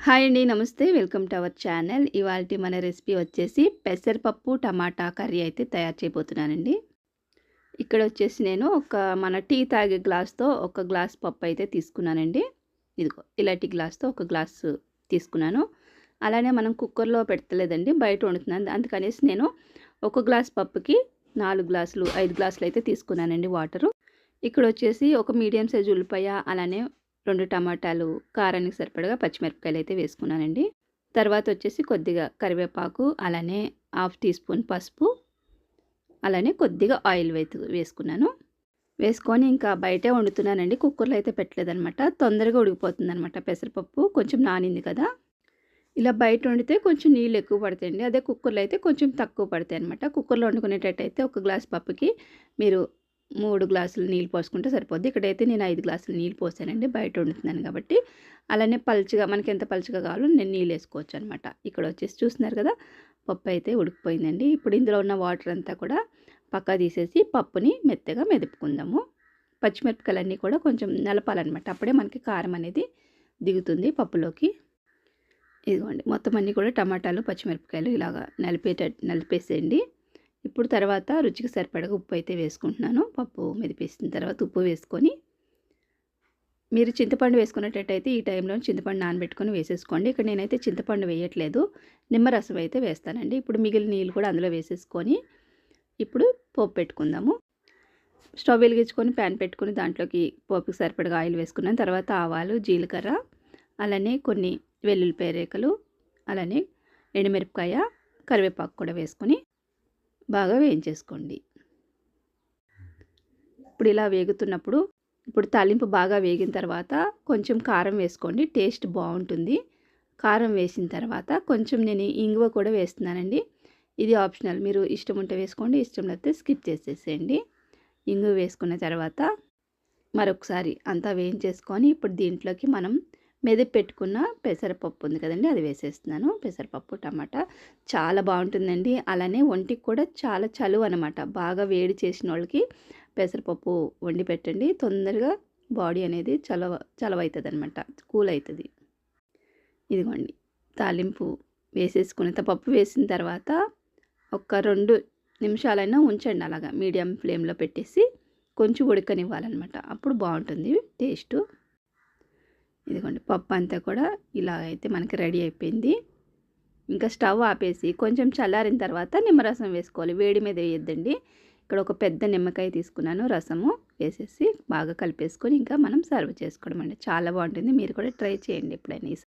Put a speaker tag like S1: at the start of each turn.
S1: Hi అండి. నమస్తే. Welcome to our channel. ఇవాల్టి మన రెసిపీ వచ్చేసి పెసరపప్పు టమాటా కర్రీ అయితే తయారు చేయబోతున్నానండి. ఇక్కడ వచ్చేసి నేను మన టీ తాగే గ్లాస్‌తో ఒక గ్లాస్ పప్పు అయితే తీసుకున్నానండి. ఇదిగో ఇలాంటి గ్లాస్‌తో ఒక గ్లాసు తీసుకున్నాను. అలానే మనం కుక్కర్‌లో పెడతలేదండి, బయట వండుతున్నాను. అందుకనేసి నేను ఒక గ్లాస్ పప్పుకి 4 గ్లాసులు 5 గ్లాసులు అయితే తీసుకున్నానండి వాటరు. ఇక్కడ వచ్చేసి ఒక మీడియం సైజ్ ఉల్లిపాయ, అలానే 2 టమాటాలు, కారానికి సరిపడగా పచ్చిమిరపకాయలు అయితే వేసుకున్నానండి. తర్వాత వచ్చేసి కొద్దిగా కరివేపాకు, అలానే హాఫ్ టీ స్పూన్ పసుపు, అలానే కొద్దిగా ఆయిల్ వేసుకున్నాను. వేసుకొని ఇంకా బయటే వండుతున్నానండి. కుక్కర్లో అయితే పెట్టలేదనమాట. తొందరగా ఉడికిపోతుందనమాట. పెసరపప్పు కొంచెం నానింది కదా. ఇలా బయట వండితే కొంచెం నీళ్ళు ఎక్కువ పడతాయండి. అదే కుక్కర్లో అయితే కొంచెం తక్కువ పడతాయి అనమాట. కుక్కర్లో వండుకునేటట్టయితే ఒక గ్లాస్ పప్పుకి మీరు 3 గ్లాసులు నీళ్ళు పోసుకుంటే సరిపోద్ది. ఇక్కడైతే నేను 5 గ్లాసులు నీళ్ళు పోసానండి, బయట వండుతున్నాను కాబట్టి. అలానే పలుచగా మనకి ఎంత పలుచగా కావాలో నేను నీళ్ళు వేసుకోవచ్చు అనమాట. ఇక్కడ వచ్చేసి చూస్తున్నారు కదా, పప్పు అయితే ఉడికిపోయిందండి. ఇప్పుడు ఇందులో ఉన్న వాటర్ అంతా కూడా పక్కా తీసేసి పప్పుని మెత్తగా మెదుపుకుందాము. పచ్చిమిరపకాయలన్నీ కూడా కొంచెం నలపాలన్నమాట. అప్పుడే మనకి కారం అనేది దిగుతుంది పప్పులోకి. ఇదిగోండి, మొత్తం అన్నీ కూడా టమాటాలు, పచ్చిమిరపకాయలు ఇలాగా నలిపేసేయండి. ఇప్పుడు తర్వాత రుచికి సరిపడగా ఉప్పు అయితే వేసుకుంటున్నాను. పప్పు మెదిపేసిన తర్వాత ఉప్పు వేసుకొని, మీరు చింతపండు వేసుకునేటట్టయితే ఈ టైంలో చింతపండు నానబెట్టుకొని వేసేసుకోండి. ఇక్కడ నేనైతే చింతపండు వేయట్లేదు, నిమ్మరసం అయితే వేస్తానండి. ఇప్పుడు మిగిలిన నీళ్ళు కూడా అందులో వేసేసుకొని ఇప్పుడు పోపు పెట్టుకుందాము. స్టవ్ వెలిగించుకొని ప్యాన్ పెట్టుకొని దాంట్లోకి పోపుకి సరిపడగా ఆయిల్ వేసుకున్నాను. తర్వాత ఆవాలు, జీలకర్ర, అలానే కొన్ని వెల్లుల్లిపాయ రేఖలు, అలానే ఎండుమిరపకాయ, కరివేపాకు కూడా వేసుకొని బాగా వేయించేసుకోండి. ఇప్పుడు ఇలా వేగుతున్నప్పుడు ఇప్పుడు తాలింపు బాగా వేగిన తర్వాత కొంచెం కారం వేసుకోండి, టేస్ట్ బాగుంటుంది. కారం వేసిన తర్వాత కొంచెం నేను ఇంగువ కూడా వేస్తున్నానండి. ఇది ఆప్షనల్, మీరు ఇష్టం ఉంటే వేసుకోండి, ఇష్టం లేకపోతే స్కిప్ చేసేసేయండి. ఇంగువ వేసుకున్న తర్వాత మరొకసారి అంతా వేయించేసుకొని ఇప్పుడు దీంట్లోకి మనం మెదిపి పెట్టుకున్న పెసరపప్పు ఉంది కదండి, అది వేసేస్తున్నాను. పెసరపప్పు టమాటా చాలా బాగుంటుందండి. అలానే ఒంటికి కూడా చాలా చలువ అనమాట. బాగా వేడి చేసిన వాళ్ళకి పెసరపప్పు వండి పెట్టండి, తొందరగా బాడీ అనేది చలవ అవుతుంది అనమాట, కూల్ అవుతుంది. ఇదిగోండి, తాలింపు వేసేసుకున్న పప్పు వేసిన తర్వాత ఒక 2 నిమిషాలైనా ఉంచండి, అలాగా మీడియం ఫ్లేమ్లో పెట్టేసి కొంచెం ఉడకనివ్వాలన్నమాట. అప్పుడు బాగుంటుంది టేస్టు. ఇదిగోండి, పప్పు అంతా కూడా ఇలా అయితే మనకి రెడీ అయిపోయింది. ఇంకా స్టవ్ ఆపేసి కొంచెం చల్లారిన తర్వాత నిమ్మరసం వేసుకోవాలి, వేడి మీద వేయొద్దండి. ఇక్కడ ఒక పెద్ద నిమ్మకాయ తీసుకున్నాను, రసము వేసేసి బాగా కలిపేసుకొని ఇంకా మనం సర్వ్ చేసుకోవడం అండి. చాలా బాగుంటుంది, మీరు కూడా ట్రై చేయండి ఎప్పుడైనా.